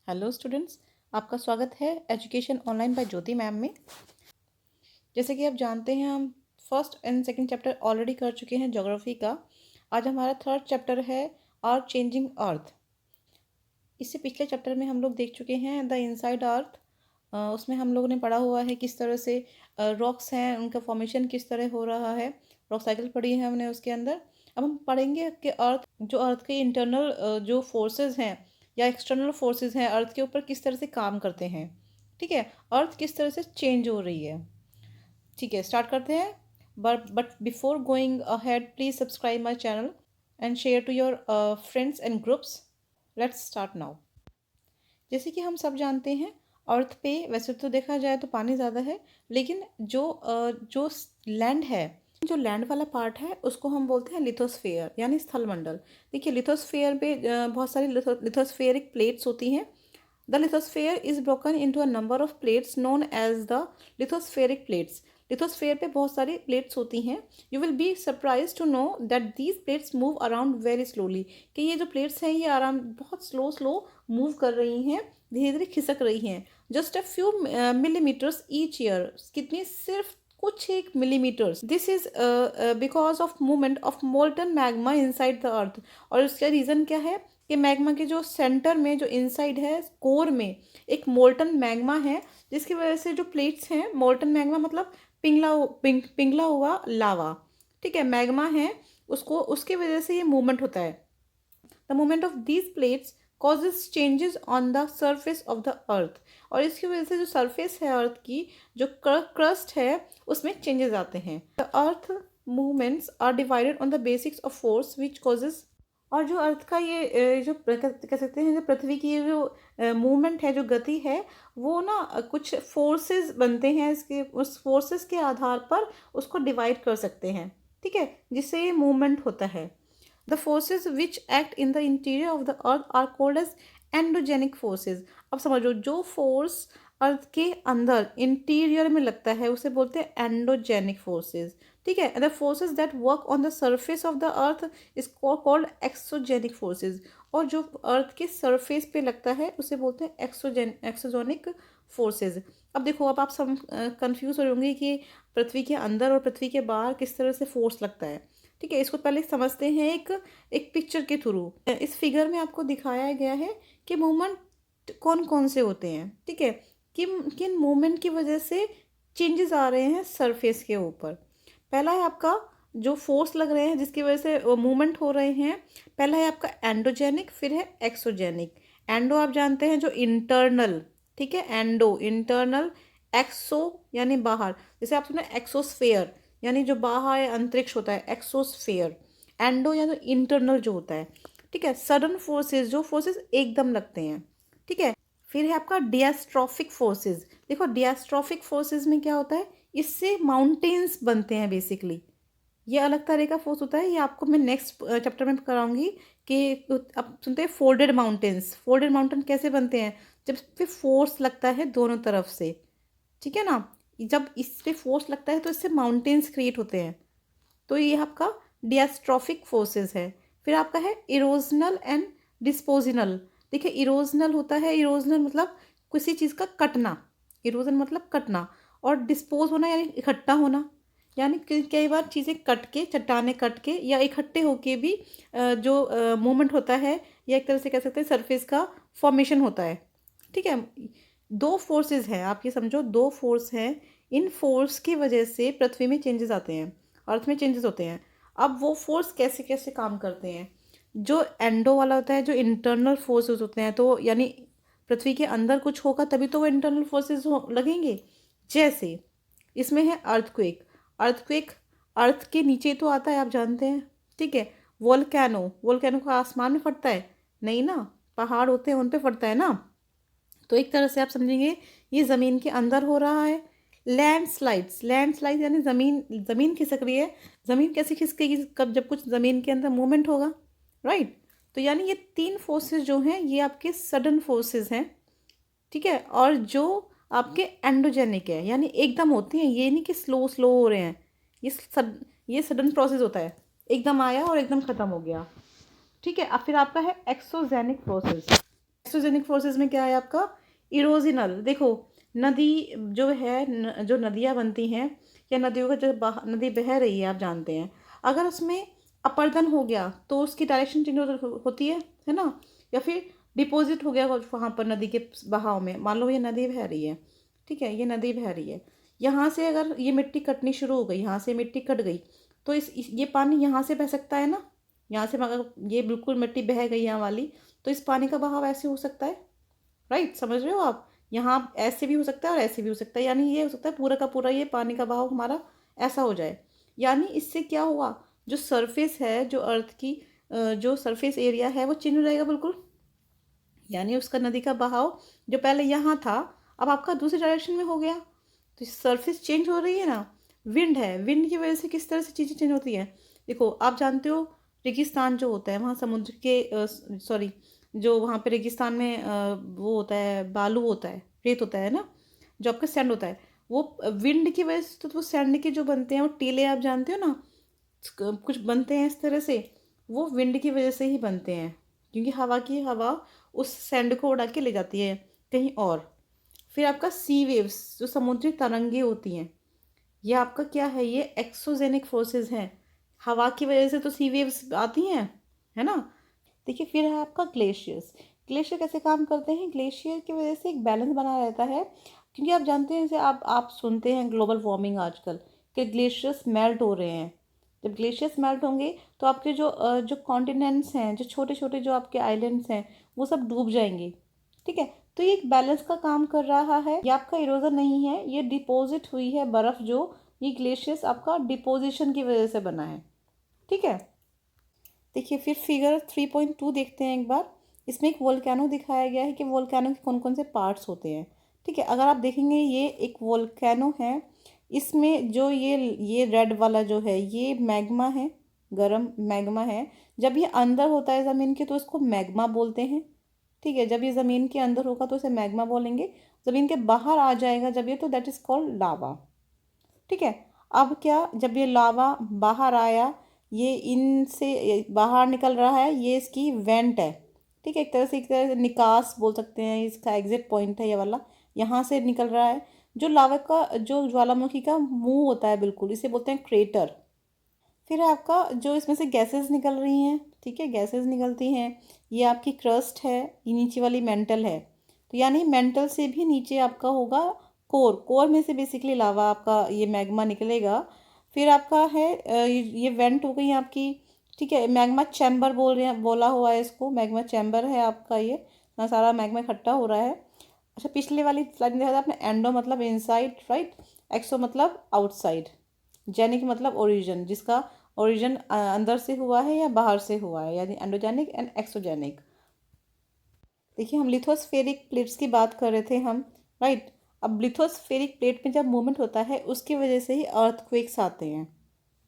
Hello students, आपका स्वागत है एजुकेशन ऑनलाइन बाय ज्योति मैम में। जैसे कि आप जानते हैं, हम first and second chapter already कर चुके हैं ज्योग्राफी का। आज हमारा थर्ड चैप्टर है अर्थ चेंजिंग अर्थ। इससे पिछले चैप्टर में हम लोग देख चुके हैं द इनसाइड अर्थ। उसमें हम लोगों ने पढ़ा हुआ है किस तरह से रॉक्स हैं, उनका फॉर्मेशन किस तरह हो रहा है। रॉक साइकिल पढ़ी है हमने उसके अंदर। अब हम पढ़ेंगे कि अर्थ के इंटरनल जो फोर्सेस हैं या एक्सटर्नल फोर्सेस हैं अर्थ के ऊपर किस तरह से काम करते हैं। ठीक है, अर्थ किस तरह से चेंज हो रही है। ठीक है, स्टार्ट करते हैं। But before going ahead please subscribe my channel and share to your friends and groups. Let's start now. जैसे कि हम सब जानते हैं, अर्थ पे वैसे तो देखा जाए तो पानी ज़्यादा है, लेकिन जो लैंड है, जो लैंड वाला पार्ट है उसको हम बोलते हैं लिथोस्फेयर यानी स्थलमंडल। देखिए, लिथोस्फेयर पे बहुत सारी लिथोस्फेरिक प्लेट्स होती हैं। The lithosphere is broken into a number of plates known as the lithospheric plates. Lithosphere पे बहुत सारी प्लेट्स होती हैं। You will be surprise to know that these plates move around very slowly, कि ये जो प्लेट्स हैं ये आराम बहुत स्लो मूव कर रही हैं, धीरे धीरे खिसक रही हैं। Just a few millimetres each year, कितनी, सिर्फ कुछ एक millimetres. This is because of movement of molten magma inside the earth. और इसका रीज़न क्या है कि मैग्मा के जो सेंटर में, जो इनसाइड है कोर में, एक मोल्टन मैग्मा है, जिसकी वजह से जो प्लेट्स हैं, मोल्टन मैग्मा मतलब पिघला हुआ लावा, ठीक है, मैग्मा है, उसको उसकी वजह से ये मूवमेंट होता है। The movement of these plates causes changes on the surface of the अर्थ। और इसकी वजह से जो सरफेस है अर्थ की, जो क्रस्ट है, उसमें चेंजेस आते हैं। The earth movements are divided on the basics of force which causes. और जो अर्थ का ये जो कह सकते हैं, जो पृथ्वी की ये जो मूवमेंट है, जो गति है, वो ना कुछ फोर्सेस बनते हैं, इसके उस फोर्सेस के आधार पर उसको डिवाइड कर सकते हैं। ठीक है, जिससे ये मूवमेंट होता है। The forces which act in the interior of the earth are called as endogenic forces. अब समझो, जो फोर्स अर्थ के अंदर इंटीरियर में लगता है उसे बोलते हैं एंडोजेनिक फोर्सेज। ठीक है, the forces that work on the surface of the earth is called exogenic forces. और जो अर्थ के सरफेस पे लगता है उसे बोलते हैं एक्सोजेनिक फोर्सेज। अब देखो, अब आप सब कंफ्यूज हो होंगे कि पृथ्वी के अंदर और पृथ्वी के बाहर किस तरह से फोर्स लगता है। ठीक है, इसको पहले समझते हैं एक पिक्चर के थ्रू। इस फिगर में आपको दिखाया गया है कि मूवमेंट कौन कौन से होते हैं। ठीक है, किन किन मूवमेंट की वजह से चेंजेस आ रहे हैं सरफेस के ऊपर। पहला है आपका जो फोर्स लग रहे हैं जिसकी वजह से मूवमेंट हो रहे हैं। पहला है आपका एंडोजेनिक, फिर है एक्सोजेनिक। एंडो आप जानते हैं जो इंटरनल, ठीक है, एंडो इंटरनल। एक्सो यानी बाहर, जैसे आप सुने एक्सोस्फेयर यानी जो बाहर अंतरिक्ष होता है, एक्सोस्फेयर। एंडो यानी इंटरनल जो होता है। ठीक है, सडन फोर्सेस, जो फोर्सेस एकदम लगते हैं। ठीक है, फिर है आपका डियास्ट्रॉफिक फोर्सेस। देखो, डियास्ट्रॉफिक फोर्सेस में क्या होता है, इससे माउंटेन्स बनते हैं बेसिकली। ये अलग तरह का फोर्स होता है, ये आपको मैं नेक्स्ट चैप्टर में कराऊंगी कि अब सुनते हैं फोल्डेड माउंटेन्स। फोल्डेड माउंटेन कैसे बनते हैं, जब पे फोर्स लगता है दोनों तरफ से। ठीक है ना, जब इस पे फोर्स लगता है तो इससे माउंटेन्स क्रिएट होते हैं। तो ये आपका डियास्ट्रॉफिक फोर्सेस है। फिर आपका है इरोजनल एंड डिस्पोजिनल। देखिए, इरोजनल होता है, इरोजनल मतलब किसी चीज़ का कटना, इरोजन मतलब कटना। और डिस्पोज होना यानी इकट्ठा होना, यानी कई बार चीज़ें कट के, चट्टाने कट के या इकट्ठे होके भी जो मूवमेंट होता है, या एक तरह से कह सकते हैं सरफेस का फॉर्मेशन होता है। ठीक है, दो फोर्सेस हैं, आप ये समझो, दो फोर्स हैं। इन फोर्स की वजह से पृथ्वी में चेंजेस आते हैं, अर्थ में चेंजेस होते हैं। अब वो फोर्स कैसे कैसे काम करते हैं। जो एंडो वाला होता है, जो इंटरनल फोर्सेस होते हैं, तो यानी पृथ्वी के अंदर कुछ होगा तभी तो वो इंटरनल फोर्सेस लगेंगे। जैसे इसमें है अर्थक्वेक। अर्थक्वेक अर्थ के नीचे तो आता है, आप जानते हैं। ठीक है, वोल्केनो, वोल्केनो का आसमान में फटता है नहीं ना, पहाड़ होते हैं उन पे फटता है ना। तो एक तरह से आप समझेंगे ये ज़मीन के अंदर हो रहा है। लैंडस्लाइड्स, लैंडस्लाइड यानी ज़मीन ज़मीन खिसक रही है। ज़मीन कैसे खिसकेगी, कब, जब कुछ ज़मीन के अंदर मूवमेंट होगा, राइट। तो यानी ये तीन फोर्सेस जो हैं ये आपके सडन फोर्सेस हैं। ठीक है, और जो आपके एंडोजेनिक है यानी एकदम होती हैं, ये नहीं कि स्लो स्लो हो रहे हैं। ये सडन प्रोसेस होता है, एकदम आया और एकदम ख़त्म हो गया। ठीक है, अब फिर आपका है एक्सोजेनिक प्रोसेस। एक्सोजेनिक फोर्सेस में क्या है आपका, इरोजिनल। देखो नदी जो है जो नदियाँ बनती हैं या नदियों का जो नदी बह रही है आप जानते हैं, अगर उसमें अपर्दन हो गया तो उसकी डायरेक्शन चेंज होती है ना, या फिर डिपॉजिट हो गया वहाँ पर नदी के बहाव में। मान लो ये नदी बह रही है, ठीक है, ये नदी बह रही है, यहाँ से अगर ये मिट्टी कटनी शुरू हो गई, यहाँ से मिट्टी कट गई, तो ये पानी यहाँ से बह सकता है ना, यहाँ से अगर ये बिल्कुल मिट्टी बह गई यहाँ वाली, तो इस पानी का बहाव ऐसे हो सकता है, राइट, समझ रहे हो आप। यहाँ ऐसे भी हो सकता है और ऐसे भी हो सकता है, यानी ये हो सकता है पूरा का पूरा ये पानी का बहाव हमारा ऐसा हो जाए। यानी इससे क्या हुआ, जो सरफेस है, जो अर्थ की जो सरफेस एरिया है वो चेंज हो जाएगा बिल्कुल। यानी उसका नदी का बहाव जो पहले यहाँ था अब आपका दूसरी डायरेक्शन में हो गया, तो सरफेस चेंज हो रही है ना। विंड है, विंड की वजह से किस तरह से चीज़ें चेंज होती हैं। देखो आप जानते हो रेगिस्तान जो होता है वहाँ समुद्र के सॉरी जो वहाँ पे रेगिस्तान में वो होता है, बालू होता है, रेत होता है ना, जो आपका सैंड होता है, वो विंड की वजह से, तो वो सैंड के जो बनते हैं वो टीले आप जानते हो ना, कुछ बनते हैं इस तरह से, वो विंड की वजह से ही बनते हैं, क्योंकि हवा उस सैंड को उड़ा के ले जाती है कहीं और। फिर आपका सी वेव्स जो समुद्री तरंगे होती हैं, ये आपका क्या है, ये एक्सोजेनिक फोर्सेस हैं, हवा की वजह से तो सी वेव्स आती हैं, है ना। देखिए फिर है आपका ग्लेशियर्स। ग्लेशियर कैसे काम करते हैं, ग्लेशियर की वजह से एक बैलेंस बना रहता है, क्योंकि आप जानते हैं जैसे आप सुनते हैं ग्लोबल वार्मिंग आजकल कि ग्लेशियर्स मेल्ट हो रहे हैं। जब ग्लेशियर्स मेल्ट होंगे तो आपके जो कॉन्टिनेंट्स हैं, जो छोटे छोटे जो आपके आइलैंड्स हैं, वो सब डूब जाएंगे, ठीक है। तो ये एक बैलेंस का काम कर रहा है, ये आपका इरोजन नहीं है, ये डिपोजिट हुई है बर्फ़, जो ये ग्लेशियर्स आपका डिपोजिशन की वजह से बना है, ठीक है। देखिए फिर फिगर 3.2 देखते हैं एक बार। इसमें एक वोल्केनो दिखाया गया है कि वोल्केनो के कौन कौन से पार्ट्स होते हैं, ठीक है। अगर आप देखेंगे ये एक वोल्केनो है, इसमें जो ये रेड वाला जो है ये मैग्मा है, गरम मैग्मा है। जब ये अंदर होता है ज़मीन के तो इसको मैग्मा बोलते हैं, ठीक है। जब ये ज़मीन के अंदर होगा तो इसे मैग्मा बोलेंगे, ज़मीन के बाहर आ जाएगा जब ये, तो दैट इज़ कॉल्ड लावा, ठीक है। अब क्या, जब ये लावा बाहर आया, ये इनसे बाहर निकल रहा है, ये इसकी वेंट है, ठीक है, एक तरह से निकास बोल सकते हैं, इसका एग्जिट पॉइंट है ये वाला, यहाँ से निकल रहा है। जो लावा का जो ज्वालामुखी का मुंह होता है बिल्कुल, इसे बोलते हैं क्रेटर। फिर आपका जो इसमें से गैसेस निकल रही हैं, ठीक है, गैसेस निकलती हैं, ये आपकी क्रस्ट है, ये नीचे वाली मेंटल है, तो यानी मेंटल से भी नीचे आपका होगा कोर, कोर में से बेसिकली लावा आपका ये मैग्मा निकलेगा। फिर आपका है ये वेंट हो गई आपकी, ठीक है। मैग्मा चैम्बर बोल रहे हैं, बोला हुआ है इसको, मैग्मा चैम्बर है आपका ये, यहाँ सारा मैग्मा इकट्ठा हो रहा है। अच्छा पिछले वाली स्लाइड में देखा था आपने, एंडो मतलब इनसाइड, राइट, एक्सो मतलब आउटसाइड, जेनिक मतलब ओरिजिन, जिसका ओरिजिन अंदर से हुआ है या बाहर से हुआ है, यानी एंडोजेनिक एंड एक्सोजेनिक। देखिए हम लिथोस्फेरिक प्लेट्स की बात कर रहे थे हम, राइट। अब लिथोस्फेरिक प्लेट में जब मूवमेंट होता है उसकी वजह से ही अर्थक्वेक्स आते हैं,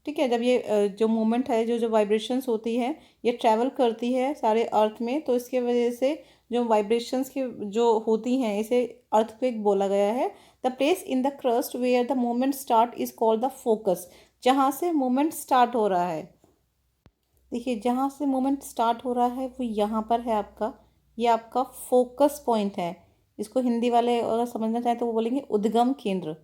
ठीक है। जब ये जो मूवमेंट है, जो जो वाइब्रेशंस होती है, ये ट्रैवल करती है सारे अर्थ में, तो इसके वजह से जो वाइब्रेशंस की जो होती हैं, इसे अर्थक्वेक बोला गया है। The place in the crust where the movement start is called the focus, जहाँ से मूवमेंट स्टार्ट हो रहा है। देखिए जहाँ से मूवमेंट स्टार्ट हो रहा है वो यहाँ पर है आपका, ये आपका फोकस पॉइंट है। इसको हिंदी वाले अगर समझना चाहें तो वो बोलेंगे उद्गम केंद्र,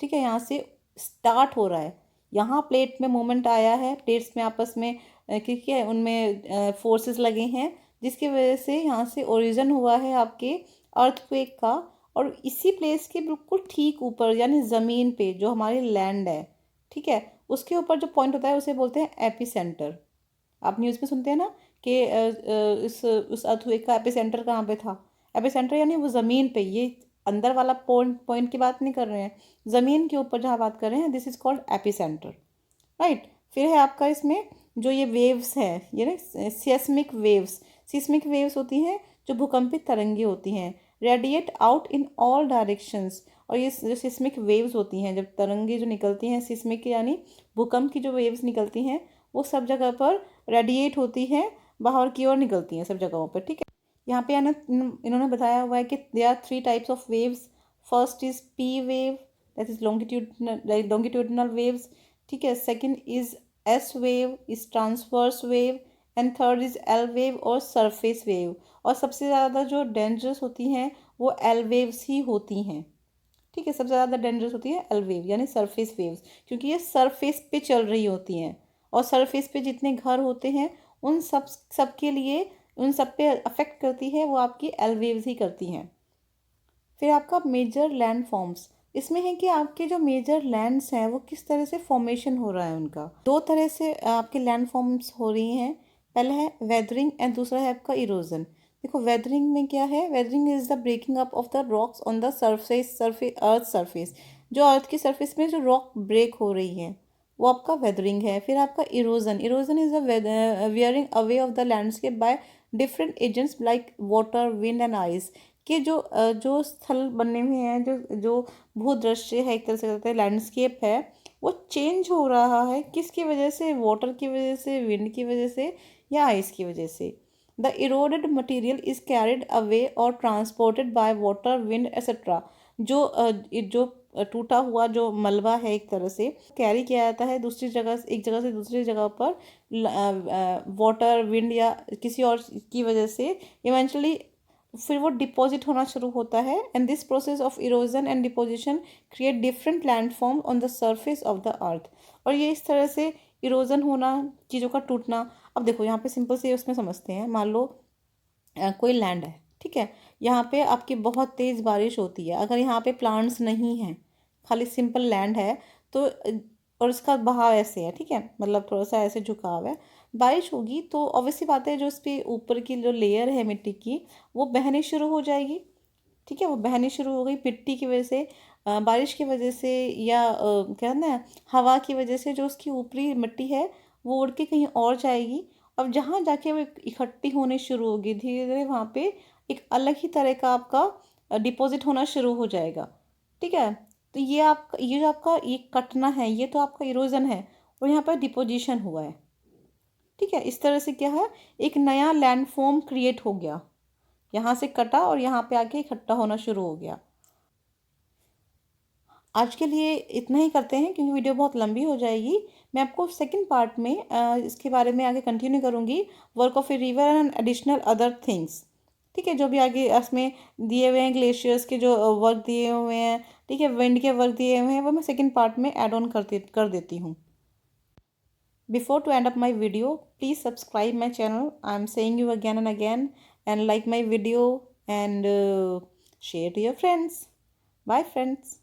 ठीक है। यहाँ से स्टार्ट हो रहा है, यहाँ प्लेट में मूवमेंट आया है, प्लेट्स में आपस में क्योंकि है उनमें फोर्सेस लगे हैं, जिसकी वजह से यहाँ से ओरिजिन हुआ है आपके अर्थक्वेक का। और इसी प्लेस के बिल्कुल ठीक ऊपर यानी ज़मीन पे जो हमारी लैंड है, ठीक है, उसके ऊपर जो पॉइंट होता है उसे बोलते हैं एपिसेंटर। आप न्यूज़ में सुनते हैं ना कि इस उस अर्थक्वेक का एपिसेंटर कहाँ पे था। एपिसेंटर यानी वो ज़मीन पे, ये अंदर वाला पॉइंट की बात नहीं कर रहे हैं, ज़मीन के ऊपर जहाँ बात कर रहे हैं, this is called epicentre, right. फिर है आपका इसमें जो ये वेव्स हैं, ये ना सिस्मिक वेव्स, सिस्मिक वेव्स होती हैं जो भूकंपित तरंगे होती हैं, radiate out in all directions. और ये जो सिस्मिक वेव्स होती हैं, जब तरंगे जो निकलती हैं सिस्मिक यानी भूकंप की जो वेव्स निकलती हैं, वो सब जगह पर रेडिएट होती हैं, बाहर की ओर निकलती हैं सब जगहों पर, ठीक है। यहाँ पे इन्होंने बताया हुआ है कि they are 3 types of waves. First is P wave, that is longitudinal waves, ठीक है। Second is S wave, is transverse wave, and third is L wave और सरफेस वेव। और सबसे ज़्यादा जो डेंजरस होती हैं वो एल वेव्स ही होती हैं। ठीक है, सबसे ज़्यादा डेंजरस होती है एल वेव यानी सरफेस वेव्स, क्योंकि ये सरफेस पे चल रही होती हैं। और सरफेस पे जितने घर होते हैं उन सब के लिए, उन सब पे अफेक्ट करती है वो आपकी एल वेव्स ही करती हैं। फिर आपका मेजर लैंड फॉर्म्स, इसमें है कि आपके जो मेजर लैंड्स हैं वो किस तरह से फॉर्मेशन हो रहा है। उनका दो तरह से आपके लैंड फॉर्म्स हो रही हैं। पहला है वेदरिंग एंड दूसरा है आपका इरोजन। देखो वेदरिंग में क्या है, weathering is the breaking up of the rocks on the surface earth surface. जो अर्थ की सरफेस में जो रॉक ब्रेक हो रही है वो आपका वेदरिंग है। फिर आपका erosion, erosion is the wearing away of the landscape by different agents like water, wind and ice. कि जो स्थल बने हुए हैं, जो भूदृश्य है, एक तरह से कहते हैं लैंडस्केप है, वो चेंज हो रहा है किसकी वजह से, वाटर की वजह से, विंड की वजह से या आइस की वजह से। The eroded material is carried away और transported by water, wind etcetera. जो टूटा हुआ जो मलबा है एक तरह से कैरी किया जाता है दूसरी जगह, एक जगह से दूसरी जगह पर वाटर, विंड या किसी और की वजह से इवेंचुअली फिर वो डिपॉजिट होना शुरू होता है। And this process of erosion and deposition create different landform on the surface of the अर्थ। और ये इस तरह से इरोजन होना, चीज़ों का टूटना। अब देखो यहाँ पे सिंपल से उसमें समझते हैं। मान लो कोई लैंड है, ठीक है, यहाँ पे आपकी बहुत तेज़ बारिश होती है। अगर यहाँ पे प्लांट्स नहीं हैं, खाली सिंपल लैंड है, तो और इसका बहाव ऐसे है, ठीक है, मतलब थोड़ा सा ऐसे झुकाव है, बारिश होगी तो ऑब्वियसली बात है जो इस पे ऊपर की जो लेयर है मिट्टी की वो बहनी शुरू हो जाएगी। ठीक है, वो बहनी शुरू हो गई मिट्टी की वजह से, बारिश की वजह से, या क्या ना हवा की वजह से। जो उसकी ऊपरी मिट्टी है वो उड़ के कहीं और जाएगी। अब जहाँ जाके वो इकट्ठी होने शुरू होगी धीरे धीरे, वहाँ पे एक अलग ही तरह का आपका डिपॉजिट होना शुरू हो जाएगा। ठीक है, तो ये जो आपका ये कटना है ये तो आपका इरोजन है, और यहाँ पर डिपोजिशन हुआ है। ठीक है, इस तरह से क्या है, एक नया लैंडफॉर्म क्रिएट हो गया, यहाँ से कटा और यहाँ पे आके इकट्ठा होना शुरू हो गया। आज के लिए इतना ही करते हैं क्योंकि वीडियो बहुत लंबी हो जाएगी। मैं आपको सेकंड पार्ट में इसके बारे में आगे कंटिन्यू करूँगी, work of a river and additional other things. ठीक है, जो भी आगे इसमें दिए हुए हैं, ग्लेशियर्स के जो वर्क दिए हुए हैं, ठीक है, विंड के वर्क दिए हुए हैं, वो मैं सेकंड पार्ट में ऐड ऑन कर देती हूँ। Before to end up my video, please subscribe my channel. I'm saying you again and again, and like my video and share to your friends. Bye friends.